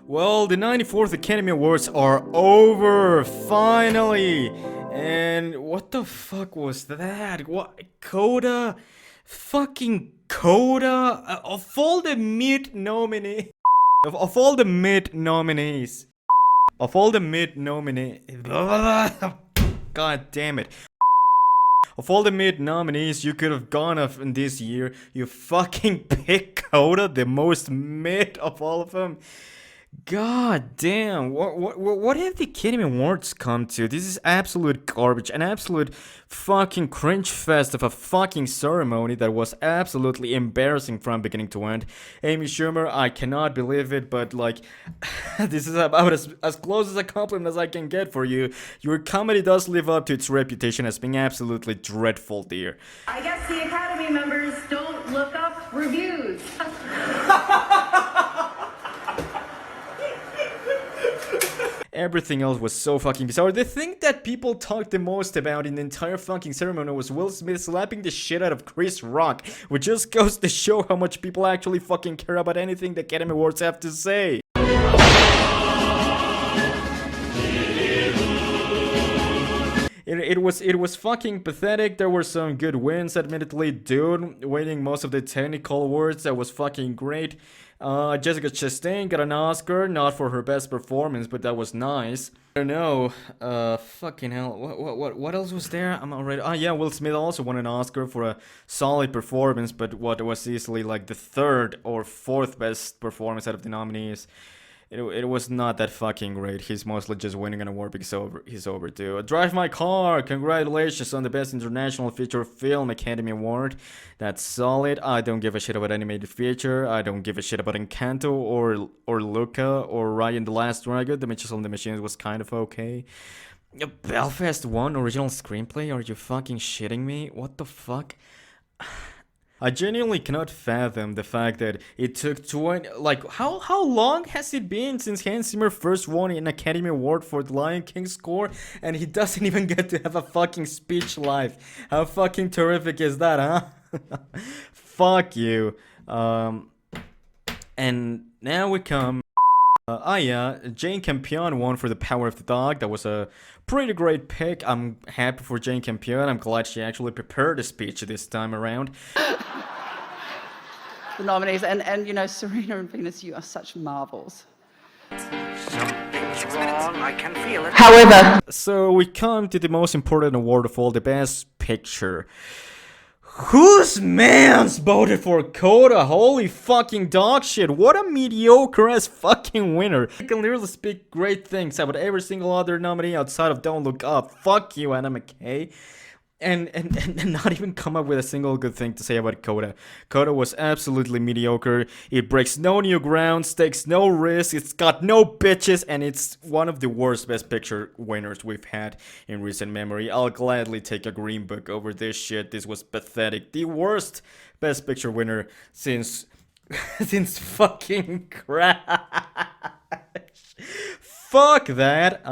Well, the 94th Academy Awards are over, finally! And what the fuck was that? What? CODA? Fucking CODA? Of all the mid nominees. Of all the mid nominees. Of all the mid nominees. God damn it. Of all the mid nominees you could have gone of in this year, you fucking pick CODA, the most mid of all of them. God damn, what have the Academy Awards come to? This is absolute garbage, an absolute fucking cringe fest of a fucking ceremony that was absolutely embarrassing from beginning to end. Amy Schumer, I cannot believe it, but like, this is about as close as a compliment as I can get for you. Your comedy does live up to its reputation as being absolutely dreadful, dear. I guess the Academy members don't look up reviews. Everything else was so fucking bizarre. The thing that people talked the most about in the entire fucking ceremony was Will Smith slapping the shit out of Chris Rock, which just goes to show how much people actually fucking care about anything the Academy Awards have to say. It was fucking pathetic. There were some good wins, admittedly. Dude winning most of the technical awards, that was fucking great. Jessica Chastain got an Oscar, not for her best performance, but that was nice. I don't know. Fucking hell. What else was there? I'm already. Oh yeah, Will Smith also won an Oscar for a solid performance, but what was easily like the third or fourth best performance out of the nominees. It was not that fucking great. He's mostly just winning an award because he's overdue. Drive My Car, congratulations on the Best International Feature Film Academy Award. That's solid. I don't give a shit about animated feature. I don't give a shit about Encanto or Luca or Ryan the Last Dragon. The Mitchells on the Machines was kind of okay. Belfast won original screenplay? Are you fucking shitting me? What the fuck? I genuinely cannot fathom the fact that it took 20, like, how long has it been since Hans Zimmer first won an Academy Award for the Lion King score, and he doesn't even get to have a fucking speech live? How fucking terrific is that, huh? Fuck you. And now we come. Yeah, Jane Campion won for The Power of the Dog. That was a pretty great pick. I'm happy for Jane Campion. I'm glad she actually prepared a speech this time around. The nominees, and you know, Serena and Venus, you are such marvels. Something's wrong, I can feel it. However, So we come to the most important award of all, the Best Picture. Whose man's voted for CODA? Holy fucking dog shit. What a mediocre ass fucking winner. I can literally speak great things about every single other nominee outside of Don't Look Up. Fuck you, Anna McKay. And not even come up with a single good thing to say about CODA. CODA was absolutely mediocre. It breaks no new grounds, takes no risks, it's got no bitches, and it's one of the worst Best Picture winners we've had in recent memory. I'll gladly take a Green Book over this shit. This was pathetic. The worst Best Picture winner since since fucking Crash. Fuck that.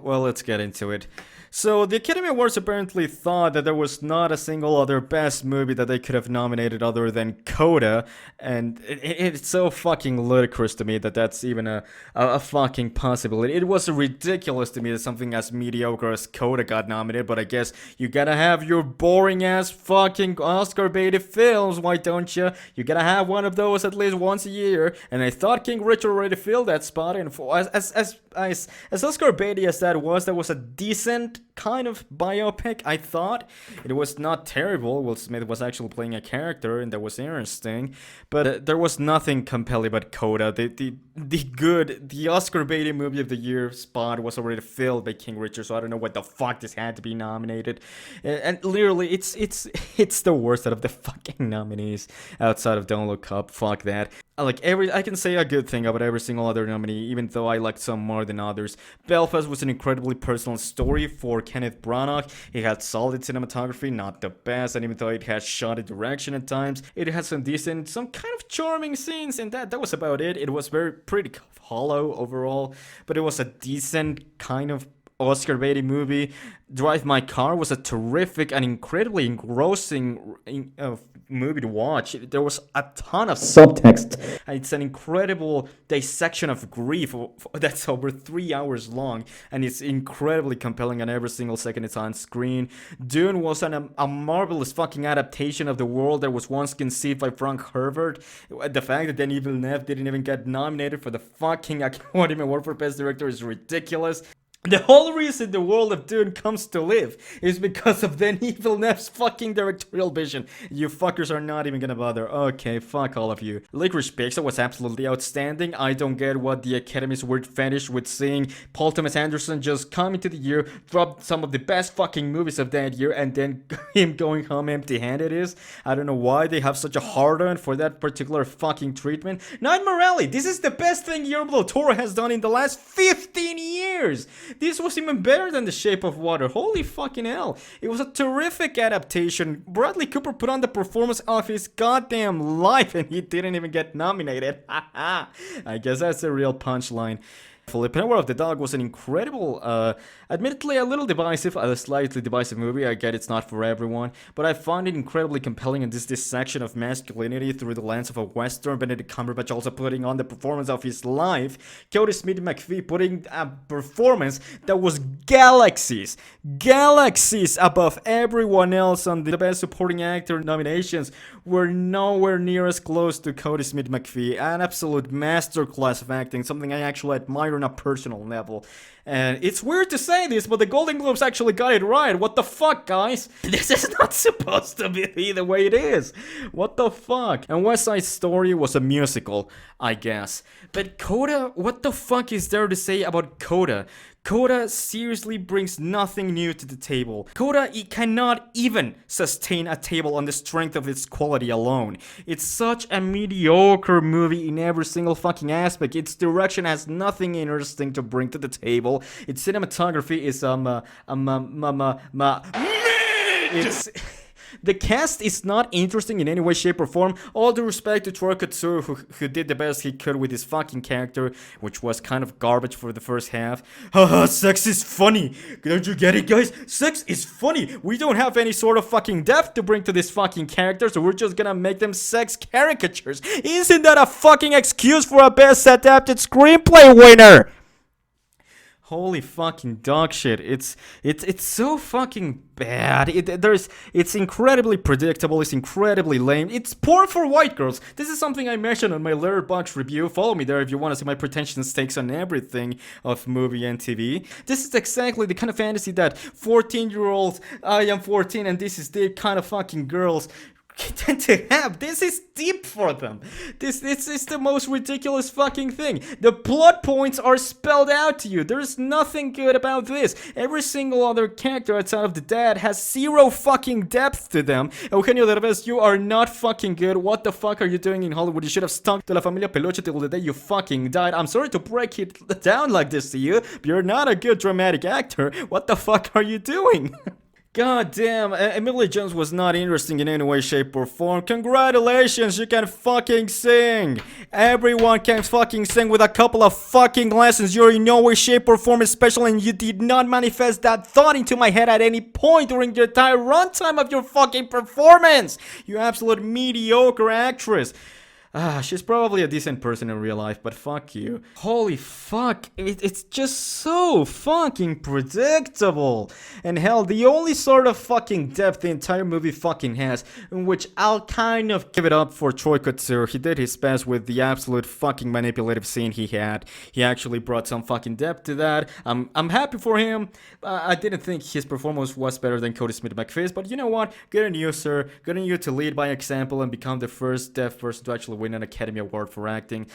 Well, let's get into it. So, the Academy Awards apparently thought that there was not a single other best movie that they could have nominated other than CODA, and it's so fucking ludicrous to me that that's even a fucking possibility. It was ridiculous to me that something as mediocre as CODA got nominated, but I guess you gotta have your boring ass fucking Oscar-baited films, why don't you? You gotta have one of those at least once a year, and I thought King Richard already filled that spot, and as Oscar-baited as that was a decent kind of biopic, I thought. It was not terrible. Will Smith was actually playing a character, and that was interesting. But there was nothing compelling about CODA. The Oscar-baited movie of the year spot was already filled by King Richard, so I don't know what the fuck this had to be nominated. And literally, it's the worst out of the fucking nominees outside of Don't Look Up. Fuck that. I can say a good thing about every single other nominee, even though I liked some more than others. Belfast was an incredibly personal story for Kenneth Branagh. It had solid cinematography, not the best, and even though it had shoddy direction at times, it had some kind of charming scenes, and that was about it. It was pretty hollow overall, but it was a decent kind of Oscar-baited movie. Drive My Car was a terrific and incredibly engrossing movie to watch. There was a ton of subtext. It's an incredible dissection of grief that's over 3 hours long, and it's incredibly compelling on every single second it's on screen. Dune was a marvelous fucking adaptation of the world that was once conceived by Frank Herbert. The fact that Denis Villeneuve didn't even get nominated for the fucking Academy Award for Best Director is ridiculous. The whole reason the world of Dune comes to live is because of Denis Villeneuve's fucking directorial vision. You fuckers are not even gonna bother. Okay, fuck all of you. Licorice Pizza was absolutely outstanding. I don't get what the Academy's weird fetish with seeing Paul Thomas Anderson just come into the year, drop some of the best fucking movies of that year, and then him going home empty-handed is. I don't know why they have such a hard-on for that particular fucking treatment. Nightmare Alley, this is the best thing Guillermo del Toro has done in the last 15 years! This was even better than The Shape of Water. Holy fucking hell. It was a terrific adaptation. Bradley Cooper put on the performance of his goddamn life and he didn't even get nominated. I guess that's a real punchline. Power of the Dog was an incredible, admittedly a little divisive, a slightly divisive movie. I get it's not for everyone, but I found it incredibly compelling in this dissection of masculinity through the lens of a Western. Benedict Cumberbatch also putting on the performance of his life. CODA Smith-McPhee putting a performance that was galaxies above everyone else on the Best Supporting Actor nominations. Were nowhere near as close to CODA Smith-McPhee. An absolute masterclass of acting, something I actually admire on a personal level. And it's weird to say this, but the Golden Globes actually got it right. What the fuck, guys? This is not supposed to be the way it is. What the fuck? And West Side Story was a musical, I guess. But CODA, what the fuck is there to say about CODA? CODA seriously brings nothing new to the table. CODA, it cannot even sustain a table on the strength of its quality alone. It's such a mediocre movie in every single fucking aspect. Its direction has nothing interesting to bring to the table. Its cinematography is it's the cast is not interesting in any way, shape, or form. All due respect to Troy Kotsur, who did the best he could with his fucking character, which was kind of garbage for the first half. Haha, sex is funny. Don't you get it, guys? Sex is funny. We don't have any sort of fucking depth to bring to this fucking character, so we're just gonna make them sex caricatures. Isn't that a fucking excuse for a best adapted screenplay winner? Holy fucking dog shit. It's so fucking bad. It's incredibly predictable. It's incredibly lame. It's porn for white girls. This is something I mentioned on my Letterboxd review. Follow me there if you want to see my pretentious takes on everything of movie and TV. This is exactly the kind of fantasy that 14-year-olds, I am 14 and this is the kind of fucking girls tend to have. This is deep for them. This is the most ridiculous fucking thing. The plot points are spelled out to you. There's nothing good about this. Every single other character outside of the dad has zero fucking depth to them. Eugenio Derbez, you are not fucking good. What the fuck are you doing in Hollywood? You should have stuck to La Familia Peluche till the day you fucking died. I'm sorry to break it down like this to you, but you're not a good dramatic actor. What the fuck are you doing? God damn, Emily Jones was not interesting in any way, shape, or form. Congratulations, you can fucking sing. Everyone can fucking sing with a couple of fucking lessons. You're in no way, shape, or form special, and you did not manifest that thought into my head at any point during the entire runtime of your fucking performance. You absolute mediocre actress. She's probably a decent person in real life, but fuck you. Holy fuck, it's just so fucking predictable. And hell, the only sort of fucking depth the entire movie fucking has, in which I'll kind of give it up for Troy Kotsur. He did his best with the absolute fucking manipulative scene he had. He actually brought some fucking depth to that. I'm happy for him. I didn't think his performance was better than CODA Smith-McPhee, but you know what? Good on you, sir. Good on you to lead by example and become the first deaf person to actually win an Academy Award for acting.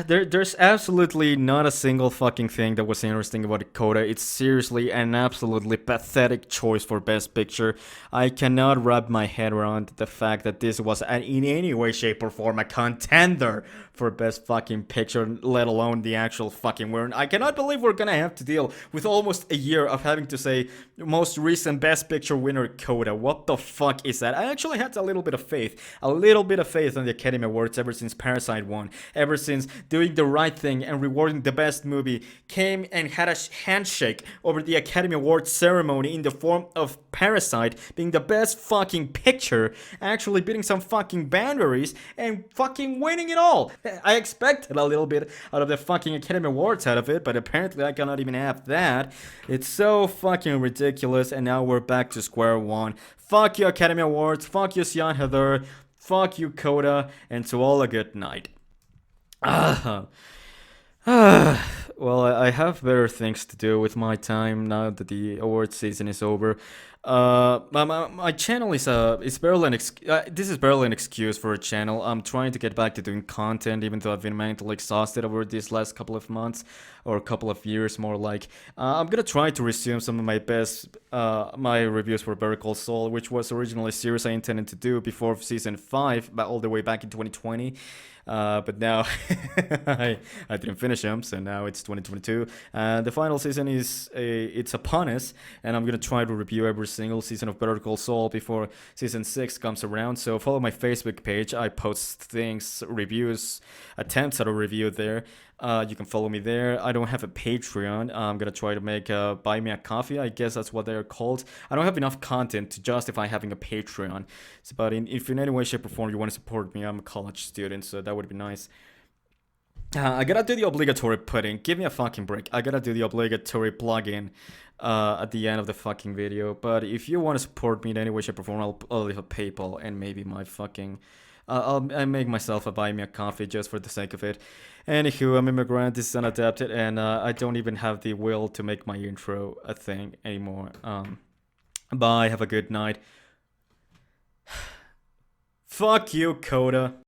There's absolutely not a single fucking thing that was interesting about CODA. It's seriously an absolutely pathetic choice for Best Picture. I cannot wrap my head around the fact that this was in any way, shape, or form a contender for Best fucking Picture, let alone the actual fucking winner. I cannot believe we're gonna have to deal with almost a year of having to say most recent Best Picture winner CODA. What the fuck is that? I actually had a little bit of faith on the Academy Awards ever since Parasite won, ever since Americans doing the right thing and rewarding the best movie came and had a handshake over the Academy Awards ceremony in the form of Parasite being the best fucking picture, actually beating some fucking boundaries and fucking winning it all. I expected a little bit out of the fucking Academy Awards out of it, but apparently I cannot even have that. It's so fucking ridiculous, and now we're back to square one. Fuck you, Academy Awards. Fuck you, Sian Heather. Fuck you, CODA. And to all a good night. Well, I have better things to do with my time now that the award season is over. My channel is barely this is barely an excuse for a channel. I'm trying to get back to doing content, even though I've been mentally exhausted over these last couple of months, or a couple of years more like. I'm gonna try to resume some of my best, my reviews for Better Call Saul, which was originally a series I intended to do before season 5, but all the way back in 2020. But now I didn't finish them, so now it's 2022. The final season it's upon us, and I'm gonna try to review every single season of Better Call Saul before season 6 comes around. So follow my Facebook page. I post things, reviews, attempts at a review there. You can follow me there. I don't have a Patreon. I'm gonna try to make buy me a coffee. I guess that's what they're called. I don't have enough content to justify having a Patreon. But if in any way, shape, or form you want to support me, I'm a college student, so that would be nice. I gotta do the obligatory pudding. Give me a fucking break. I gotta do the obligatory plug-in at the end of the fucking video. But if you want to support me in any way, shape, or form, I'll leave a PayPal and maybe my fucking... I'll make myself a buy me a coffee just for the sake of it. Anywho, I'm immigrant, this is unadapted, and I don't even have the will to make my intro a thing anymore. Bye, have a good night. Fuck you, CODA.